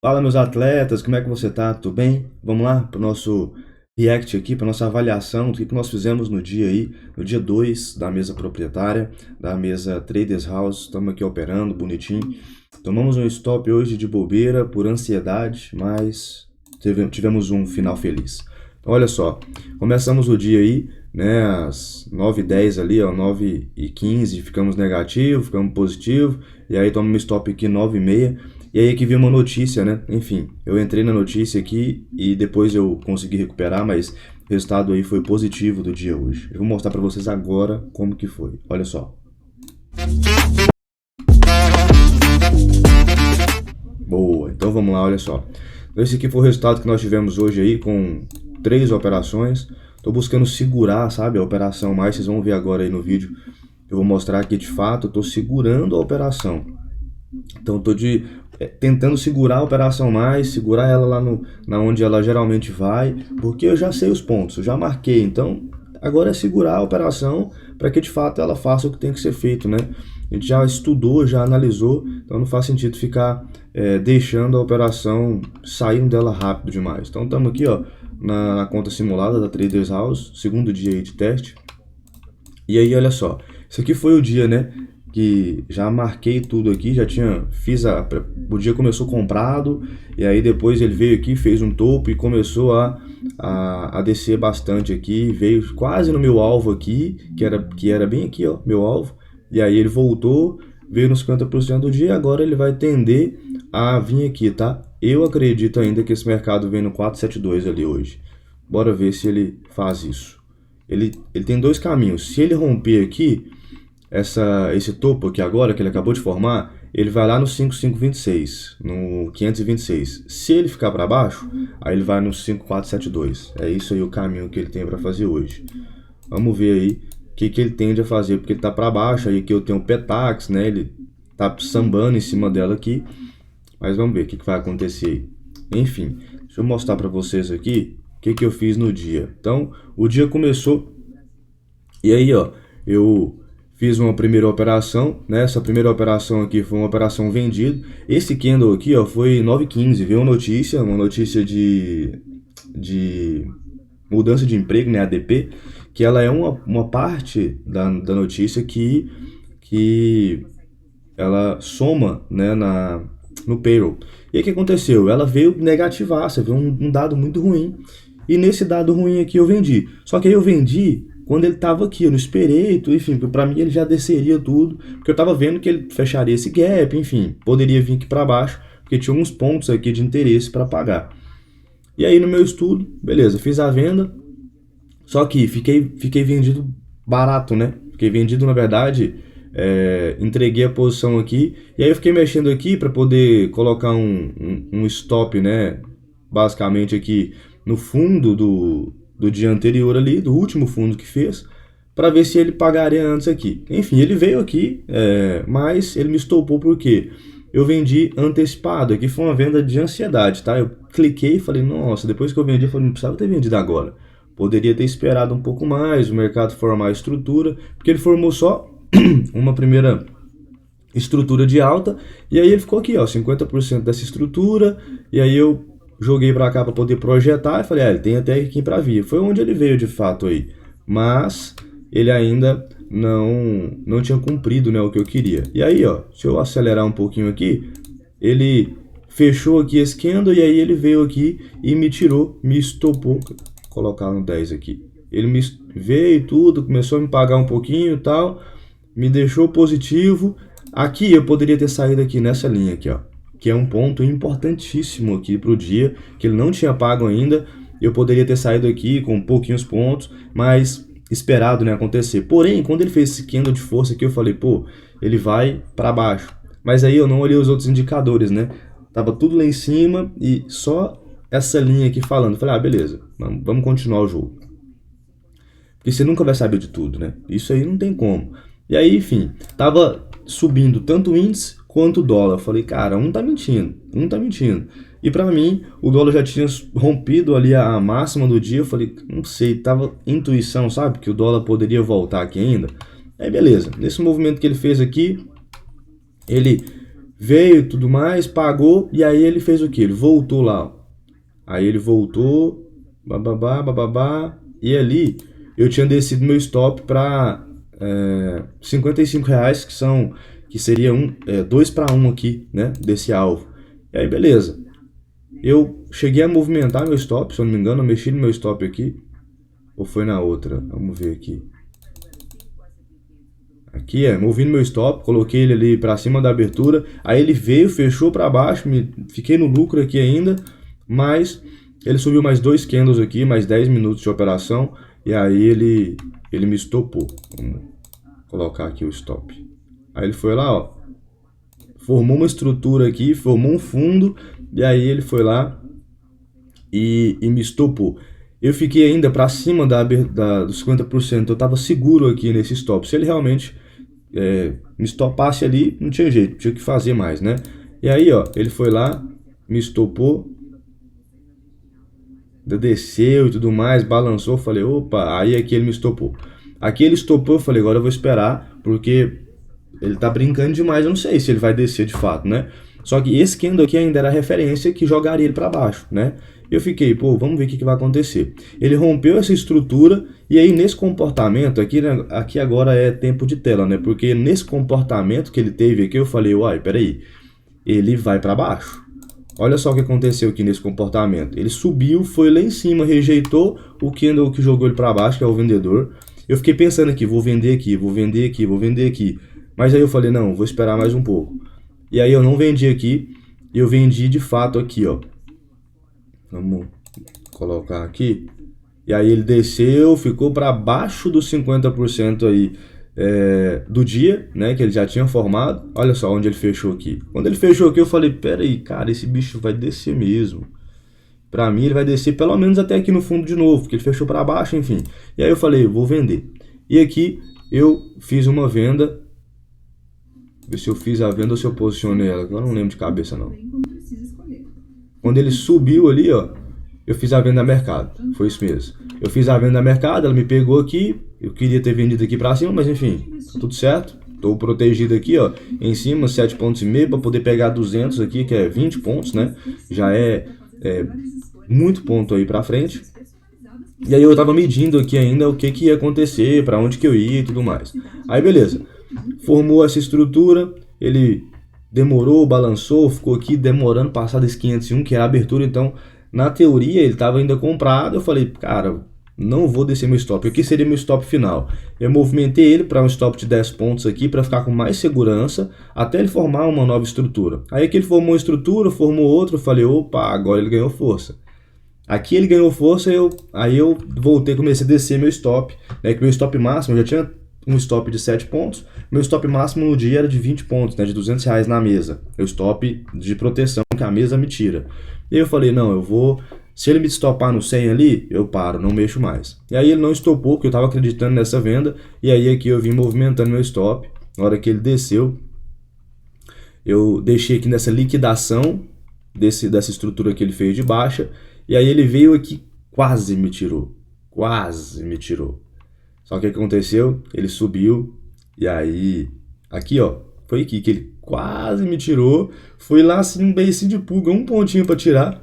Fala, meus atletas, como é que você tá? Tudo bem? Vamos lá para o nosso react aqui, para nossa avaliação do que nós fizemos no dia aí, no dia 2 da mesa proprietária, da mesa Traders House. Estamos aqui operando bonitinho. Tomamos um stop hoje de bobeira por ansiedade, mas tivemos um final feliz. Então, olha só, começamos o dia aí, né, às 9h10 ali, ó, 9h15, ficamos negativo, ficamos positivo, e aí tomamos um stop aqui 9h30. E aí aqui veio uma notícia, né? Enfim, eu entrei na notícia aqui e depois eu consegui recuperar, mas o resultado aí foi positivo do dia hoje. Eu vou mostrar para vocês agora como que foi. Olha só. Boa, então vamos lá, olha só. Esse aqui foi o resultado que nós tivemos hoje aí com 3 operações. Tô buscando segurar, sabe, a operação mais, vocês vão ver agora aí no vídeo. Eu vou mostrar aqui de fato, eu tô segurando a operação. Então tô tentando segurar a operação mais, segurar ela lá na onde ela geralmente vai, porque eu já sei os pontos, eu já marquei. Então agora é segurar a operação para que de fato ela faça o que tem que ser feito, né? A gente já estudou, já analisou, então não faz sentido ficar deixando a operação saindo dela rápido demais. Então estamos aqui, ó, na conta simulada da Traders House, segundo dia aí de teste. E aí olha só, isso aqui foi o dia, né, que já marquei tudo aqui, já tinha, o dia começou comprado, e aí depois ele veio aqui, fez um topo e começou a descer bastante aqui, veio quase no meu alvo aqui, que era bem aqui, ó, meu alvo, e aí ele voltou, veio nos 50% do dia, agora ele vai tender a vir aqui, tá? Eu acredito ainda que esse mercado vem no 472 ali hoje. Bora ver se ele faz isso. Ele tem dois caminhos. Se ele romper aqui, esse topo aqui agora, que ele acabou de formar, ele vai lá no 5526, no 526. Se ele ficar para baixo, aí ele vai no 5472. É isso aí o caminho que ele tem para fazer hoje. Vamos ver aí o que ele tende a fazer, porque ele tá para baixo, aí aqui eu tenho o Petax, né? Ele tá sambando em cima dela aqui. Mas vamos ver o que vai acontecer aí. Enfim, deixa eu mostrar para vocês aqui o que eu fiz no dia. Então, o dia começou e aí, ó, eu fiz uma primeira operação, né? Essa primeira operação aqui foi uma operação vendida. Esse candle aqui, ó, foi 9h15, veio uma notícia de mudança de emprego, né, ADP, que ela é uma parte da notícia que ela soma, né, no payroll. E aí o que aconteceu? Ela veio negativar, você viu um dado muito ruim. E nesse dado ruim aqui eu vendi. Só que aí eu vendi quando ele estava aqui, eu não esperei, enfim, para mim ele já desceria tudo, porque eu estava vendo que ele fecharia esse gap, enfim, poderia vir aqui para baixo, porque tinha uns pontos aqui de interesse para pagar. E aí no meu estudo, beleza, fiz a venda, só que fiquei vendido barato, né? Fiquei vendido, na verdade, entreguei a posição aqui, e aí eu fiquei mexendo aqui para poder colocar um stop, né? Basicamente aqui no fundo do dia anterior ali, do último fundo que fez, para ver se ele pagaria antes aqui. Enfim, ele veio aqui, mas ele me estopou porque eu vendi antecipado. Aqui foi uma venda de ansiedade, tá? Eu cliquei e falei, nossa, depois que eu vendi, eu falei, não precisava ter vendido agora. Poderia ter esperado um pouco mais, o mercado formar a estrutura, porque ele formou só uma primeira estrutura de alta, e aí ele ficou aqui, ó, 50% dessa estrutura, e aí eu joguei para cá para poder projetar e falei, ele tem até aqui para vir. Foi onde ele veio de fato aí, mas ele ainda não tinha cumprido, né, o que eu queria. E aí, ó, se eu acelerar um pouquinho aqui, ele fechou aqui esse candle e aí ele veio aqui e me tirou, me estopou, vou colocar no 10 aqui. Ele me veio tudo, começou a me pagar um pouquinho e tal, me deixou positivo. Aqui eu poderia ter saído aqui nessa linha aqui, ó, que é um ponto importantíssimo aqui para o dia, que ele não tinha pago ainda. Eu poderia ter saído aqui com pouquinhos pontos, mas esperado, né, acontecer. Porém, quando ele fez esse candle de força aqui, eu falei, pô, ele vai para baixo. Mas aí eu não olhei os outros indicadores, né? Tava tudo lá em cima e só essa linha aqui falando. Eu falei, beleza, vamos continuar o jogo. Porque você nunca vai saber de tudo, né? Isso aí não tem como. E aí, enfim, tava subindo tanto o índice quanto o dólar. Eu falei, cara, um tá mentindo. E pra mim, o dólar já tinha rompido ali a máxima do dia. Eu falei, não sei, tava intuição, sabe? Que o dólar poderia voltar aqui ainda. Aí beleza, nesse movimento que ele fez aqui, ele veio e tudo mais, pagou, e aí ele fez o que? Ele voltou lá, ó. Aí ele voltou, bababá, bababá, e ali eu tinha descido meu stop para R$ 55, que seria 2 para 1 aqui, né, desse alvo. E aí beleza, eu cheguei a movimentar meu stop, se eu não me engano, eu mexi no meu stop aqui, ou foi na outra, vamos ver aqui. Aqui movi no meu stop, coloquei ele ali para cima da abertura, aí ele veio, fechou para baixo, fiquei no lucro aqui ainda, mas ele subiu mais 2 candles aqui, mais 10 minutos de operação, e aí ele me estopou. Vamos colocar aqui o stop. Aí ele foi lá, ó, formou uma estrutura aqui, formou um fundo, e aí ele foi lá e me estopou. Eu fiquei ainda para cima dos 50%, eu estava seguro aqui nesse stop. Se ele realmente me estopasse ali, não tinha jeito, tinha que fazer mais, né? E aí, ó, ele foi lá, me estopou, desceu e tudo mais, balançou, falei, opa, aí aqui ele me estopou. Aqui ele estopou, eu falei, agora eu vou esperar, porque ele tá brincando demais, eu não sei se ele vai descer de fato, né? Só que esse candle aqui ainda era a referência que jogaria ele para baixo, né? Eu fiquei, pô, vamos ver o que vai acontecer. Ele rompeu essa estrutura e aí nesse comportamento, aqui agora é tempo de tela, né? Porque nesse comportamento que ele teve aqui, eu falei, uai, peraí, ele vai para baixo. Olha só o que aconteceu aqui nesse comportamento. Ele subiu, foi lá em cima, rejeitou o candle que jogou ele para baixo, que é o vendedor. Eu fiquei pensando aqui, vou vender aqui, vou vender aqui, vou vender aqui. Mas aí eu falei, não, vou esperar mais um pouco. E aí eu não vendi aqui, eu vendi de fato aqui, ó. Vamos colocar aqui. E aí ele desceu, ficou para baixo dos 50% aí do dia, né, que ele já tinha formado. Olha só onde ele fechou aqui. Quando ele fechou aqui eu falei, pera aí, cara, esse bicho vai descer mesmo. Pra mim ele vai descer pelo menos até aqui no fundo de novo, porque ele fechou para baixo, enfim. E aí eu falei, vou vender. E aqui eu fiz uma venda. Ver se eu fiz a venda ou se eu posicionei ela. Agora não lembro de cabeça não. Quando ele subiu ali, ó, eu fiz a venda a mercado. Foi isso mesmo. Eu fiz a venda a mercado, ela me pegou aqui. Eu queria ter vendido aqui pra cima, mas enfim, tá tudo certo. Tô protegido aqui, ó, em cima, 7,5 pontos para poder pegar 200 aqui, que é 20 pontos, né? Já é muito ponto aí pra frente. E aí eu tava medindo aqui ainda o que ia acontecer, pra onde que eu ia e tudo mais. Aí beleza. Formou essa estrutura, ele demorou, balançou, ficou aqui demorando passar desse 501, que é a abertura, então na teoria ele estava ainda comprado. Eu falei, cara, não vou descer meu stop, aqui seria meu stop final. Eu movimentei ele para um stop de 10 pontos aqui, para ficar com mais segurança, até ele formar uma nova estrutura. Aí que ele formou uma estrutura, formou outra, eu falei, opa, agora ele ganhou força. Aqui ele ganhou força, aí eu voltei, comecei a descer meu stop, né, que meu stop máximo, eu já tinha um stop de 7 pontos, meu stop máximo no dia era de 20 pontos, né, de R$200 na mesa, o stop de proteção que a mesa me tira. E aí eu falei, não, eu vou, se ele me estopar no 100 ali, eu paro, não mexo mais. E aí ele não estopou, porque eu estava acreditando nessa venda, e aí aqui eu vim movimentando meu stop. Na hora que ele desceu, eu deixei aqui nessa liquidação dessa estrutura que ele fez de baixa, e aí ele veio aqui, quase me tirou. Só que o que aconteceu? Ele subiu, e aí, aqui ó, foi aqui que ele quase me tirou. Foi lá assim, um beicinho de pulga, um pontinho para tirar.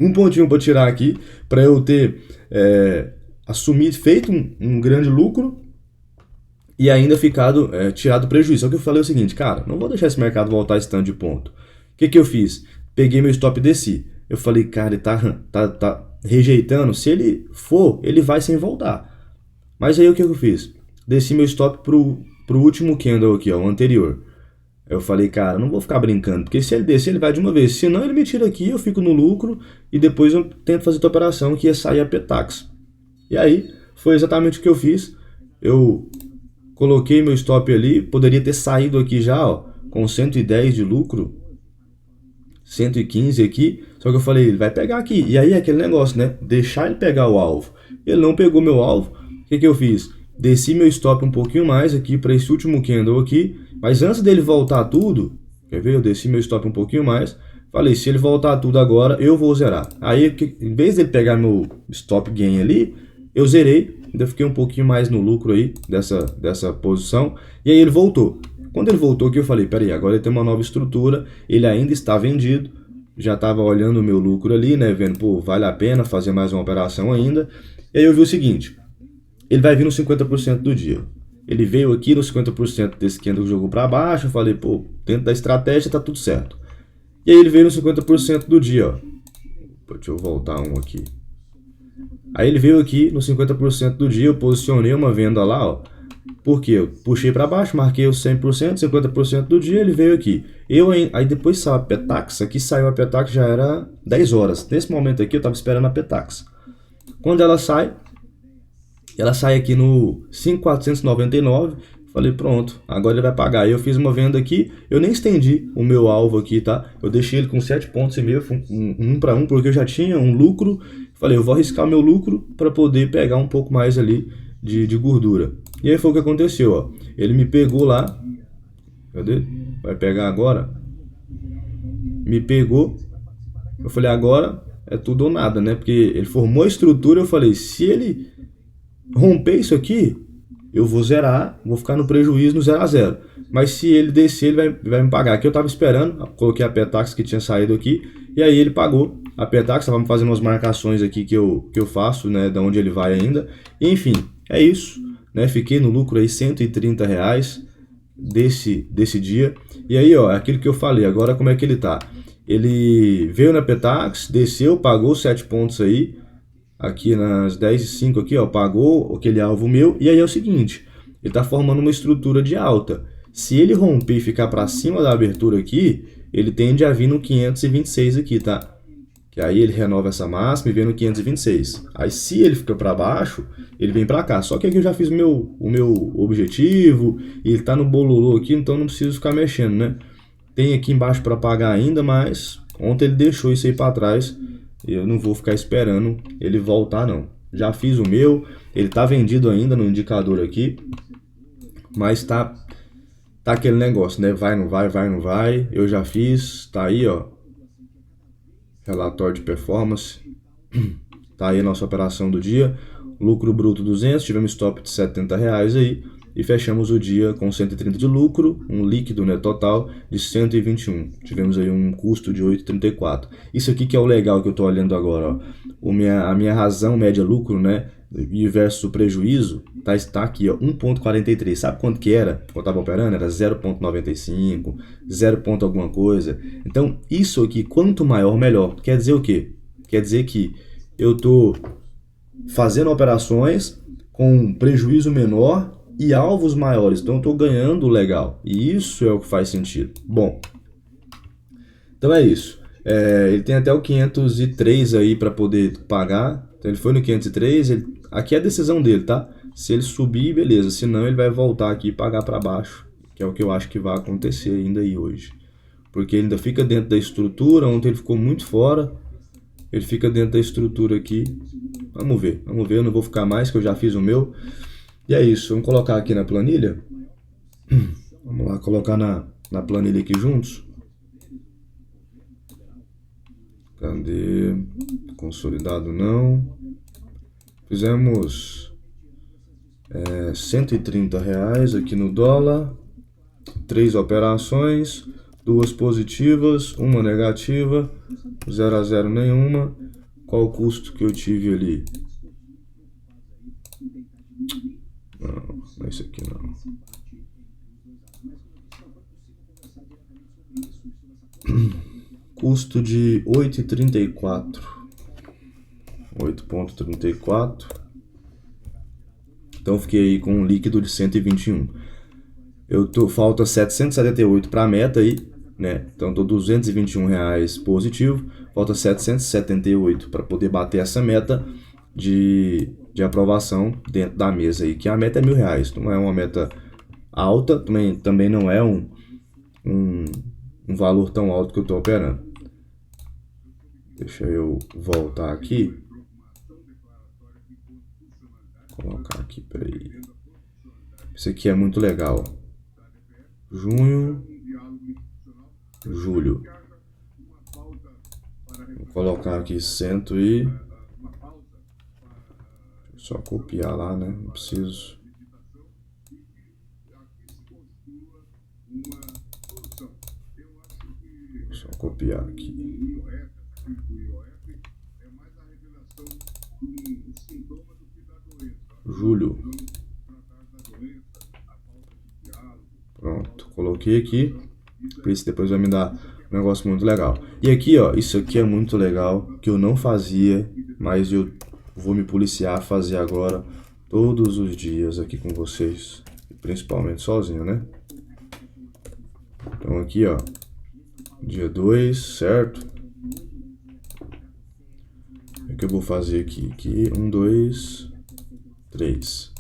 Um pontinho para tirar aqui, para eu ter feito um grande lucro e ainda tirado prejuízo. Só que eu falei o seguinte, cara, não vou deixar esse mercado voltar esse tanto de ponto. O que eu fiz? Peguei meu stop e desci. Eu falei, cara, ele tá rejeitando. Se ele for, ele vai sem voltar. Mas aí o que eu fiz? Desci meu stop pro último candle aqui, ó, o anterior. Eu falei, cara, não vou ficar brincando, porque se ele descer, ele vai de uma vez. Se não, ele me tira aqui, eu fico no lucro e depois eu tento fazer outra operação que ia sair a petax. E aí, foi exatamente o que eu fiz. Eu coloquei meu stop ali, poderia ter saído aqui já, ó, com 110 de lucro, 115 aqui, só que eu falei, ele vai pegar aqui. E aí é aquele negócio, né? Deixar ele pegar o alvo. Ele não pegou meu alvo. O que eu fiz? Desci meu stop um pouquinho mais aqui para esse último candle aqui, mas antes dele voltar tudo, quer ver? Eu desci meu stop um pouquinho mais, falei, se ele voltar tudo agora, eu vou zerar. Aí, em vez dele pegar meu stop gain ali, eu zerei, ainda fiquei um pouquinho mais no lucro aí dessa posição, e aí ele voltou. Quando ele voltou aqui, eu falei, peraí, agora ele tem uma nova estrutura, ele ainda está vendido, já estava olhando o meu lucro ali, né, vendo, pô, vale a pena fazer mais uma operação ainda. E aí eu vi o seguinte, ele vai vir no 50% do dia. Ele veio aqui no 50% desse candle que jogou para baixo, eu falei, pô, dentro da estratégia tá tudo certo. E aí ele veio no 50% do dia, ó. Deixa eu voltar um aqui. Aí ele veio aqui no 50% do dia, eu posicionei uma venda lá, ó. Porque eu puxei para baixo, marquei os 100%, 50% do dia, ele veio aqui. Aí depois saiu a Petax, aqui saiu a Petax, já era 10 horas. Nesse momento aqui eu estava esperando a Petax. Quando ela sai aqui no 5.499, falei pronto, agora ele vai pagar. Aí eu fiz uma venda aqui, eu nem estendi o meu alvo aqui, tá? Eu deixei ele com 7,5 pontos, um para um, porque eu já tinha um lucro. Falei, eu vou arriscar meu lucro para poder pegar um pouco mais ali de gordura. E aí foi o que aconteceu, ó. Ele me pegou lá. Cadê? Vai pegar agora. Me pegou. Eu falei, agora é tudo ou nada, né? Porque ele formou a estrutura, eu falei, se ele romper isso aqui, eu vou zerar, vou ficar no prejuízo no 0 a 0. Mas se ele descer, ele vai me pagar. Aqui eu tava esperando, coloquei a Petax que tinha saído aqui, e aí ele pagou. A Petax estava fazendo umas marcações aqui que eu faço, né, da onde ele vai ainda. E, enfim, é isso, né? Fiquei no lucro aí R$130 desse dia. E aí, ó, aquilo que eu falei, agora como é que ele tá? Ele veio na Petax, desceu, pagou 7 pontos aí, aqui nas 10h05 aqui, ó, pagou aquele alvo meu. E aí é o seguinte, ele tá formando uma estrutura de alta. Se ele romper e ficar para cima da abertura aqui, ele tende a vir no 526 aqui, tá? Que aí ele renova essa máxima e vem no 526. Aí se ele fica para baixo, ele vem para cá. Só que aqui eu já fiz o meu objetivo, e ele tá no bololô aqui, então não preciso ficar mexendo, né? Tem aqui embaixo para pagar ainda, mas ontem ele deixou isso aí para trás. Eu não vou ficar esperando ele voltar, não. Já fiz o meu, ele tá vendido ainda no indicador aqui, mas tá aquele negócio, né? Vai, não vai, vai, não vai. Eu já fiz, tá aí, ó. Relatório de performance. Tá aí a nossa operação do dia. Lucro bruto 200, tivemos stop de R$70 aí. E fechamos o dia com 130 de lucro, um líquido, né, total de 121. Tivemos aí um custo de 8,34. Isso aqui que é o legal que eu estou olhando agora, ó. A minha razão média lucro, né, versus o prejuízo, tá aqui, ó, 1,43. Sabe quanto que era? Quando eu estava operando, era 0,95, 0 ponto alguma coisa. Então, isso aqui, quanto maior, melhor. Quer dizer o quê? Quer dizer que eu estou fazendo operações com prejuízo menor e alvos maiores, então eu estou ganhando legal, e isso é o que faz sentido. Bom, então é isso. Ele tem até o 503 aí para poder pagar, então ele foi no 503, aqui é a decisão dele, tá? Se ele subir, beleza, senão ele vai voltar aqui e pagar para baixo, que é o que eu acho que vai acontecer ainda aí hoje, porque ele ainda fica dentro da estrutura. Ontem ele ficou muito fora, ele fica dentro da estrutura aqui. Vamos ver, eu não vou ficar mais, que eu já fiz o meu. E é isso, vamos colocar aqui na planilha. Vamos lá, colocar na planilha aqui juntos. Cadê? Consolidado não. Fizemos R$130 aqui no dólar. 3 operações, 2 positivas, uma negativa, 0 a 0 nenhuma. Qual o custo que eu tive ali? Não é isso aqui não. Custo de 8,34. 8,34. Então fiquei aí com um líquido de 121. Falta 778 para a meta aí, né? Então tô R$221 positivo. Falta 778 para poder bater essa meta de aprovação dentro da mesa aí, que a meta é R$1.000. Não é uma meta alta, também não é um valor tão alto que eu estou operando. Deixa eu voltar aqui. Vou colocar aqui, peraí. Isso aqui é muito legal. Junho, julho. Vou colocar aqui 100 e... Só copiar lá, né? Não preciso. Vou só copiar aqui. Julho. Pronto, coloquei aqui. Esse depois vai me dar um negócio muito legal. E aqui, ó, isso aqui é muito legal, que eu não fazia, mas eu vou me policiar a fazer agora todos os dias aqui com vocês, principalmente sozinho, né? Então aqui, ó, dia 2, certo? O que eu vou fazer aqui? Aqui, 1, 2, 3.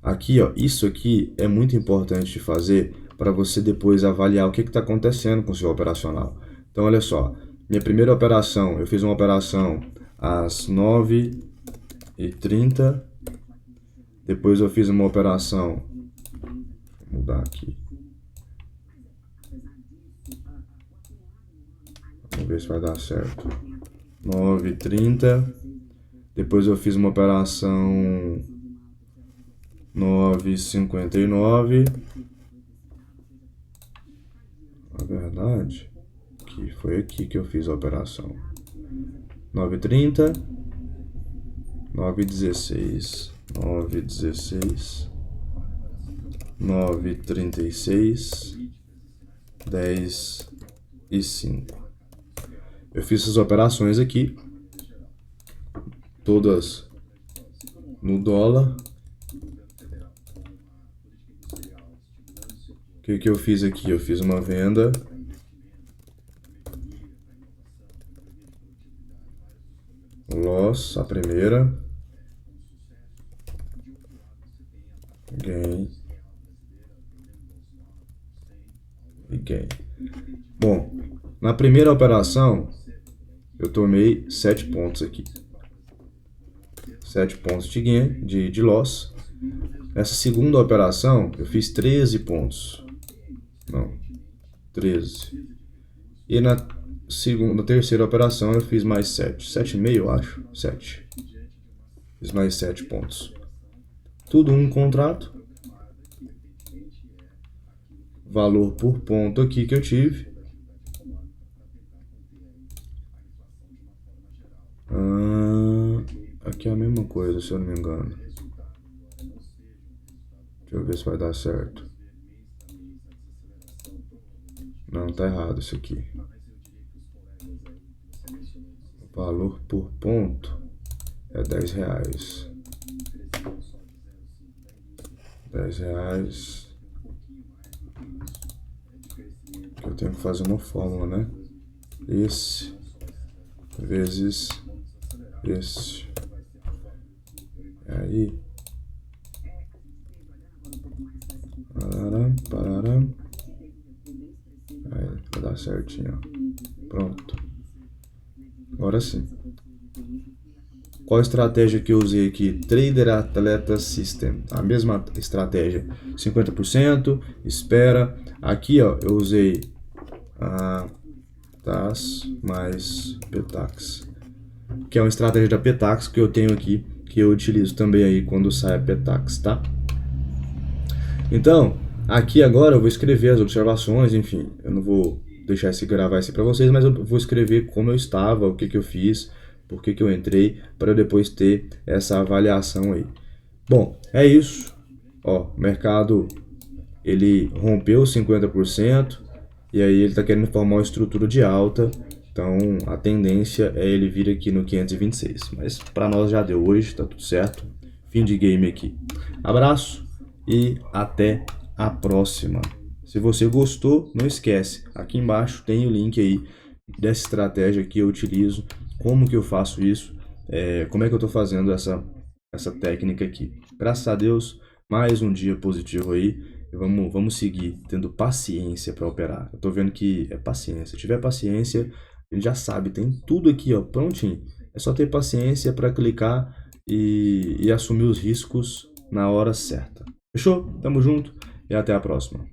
Aqui, ó, isso aqui é muito importante de fazer para você depois avaliar o que está acontecendo com o seu operacional. Então, olha só, minha primeira operação, eu fiz uma operação às 9h30, depois eu fiz uma operação, vou mudar aqui, vamos ver se vai dar certo, 9h30, depois eu fiz uma operação 9h59, na verdade, que foi aqui que eu fiz a operação, 9h30, 9h16, 9h16, 9h36, 10h05. Eu fiz essas operações aqui, todas no dólar. O que eu fiz aqui? Eu fiz uma venda. Loss, a primeira. Gain. E gain. Bom, na primeira operação, eu tomei 7 pontos aqui. 7 pontos de gain, de loss. Nessa segunda operação, eu fiz 13 pontos. Não, 13. E na terceira operação eu fiz mais 7. 7,5 eu acho. 7. Fiz mais 7 pontos. Tudo um contrato. Valor por ponto aqui que eu tive. Aqui é a mesma coisa, se eu não me engano. Deixa eu ver se vai dar certo. Não, tá errado isso aqui. O valor por ponto é R$10. R$10. Eu tenho que fazer uma fórmula, né? Esse vezes esse. Aí. Pararam. Aí, vai dar certinho, ó. Pronto. Agora sim. Qual a estratégia que eu usei aqui? Trader Atleta System. A mesma estratégia. 50%, espera. Aqui, ó, eu usei a TAS mais Petax, que é uma estratégia da Petax que eu tenho aqui, que eu utilizo também aí quando sai a Petax, tá? Então, aqui agora eu vou escrever as observações, enfim, eu não vou deixar gravar isso para vocês, mas eu vou escrever como eu estava, o que eu fiz, por que eu entrei, para eu depois ter essa avaliação aí. Bom, é isso. Ó, o mercado, ele rompeu 50%, e aí ele está querendo formar uma estrutura de alta, então a tendência é ele vir aqui no 526, mas para nós já deu hoje, tá tudo certo. Fim de game aqui. Abraço e até a próxima. Se você gostou, não esquece, aqui embaixo tem o link aí dessa estratégia que eu utilizo, como que eu faço isso, como é que eu estou fazendo essa técnica aqui. Graças a Deus, mais um dia positivo aí. Vamos seguir tendo paciência para operar. Eu estou vendo que é paciência. Se tiver paciência, ele já sabe, tem tudo aqui, ó, prontinho. É só ter paciência para clicar e assumir os riscos na hora certa. Fechou? Tamo junto e até a próxima.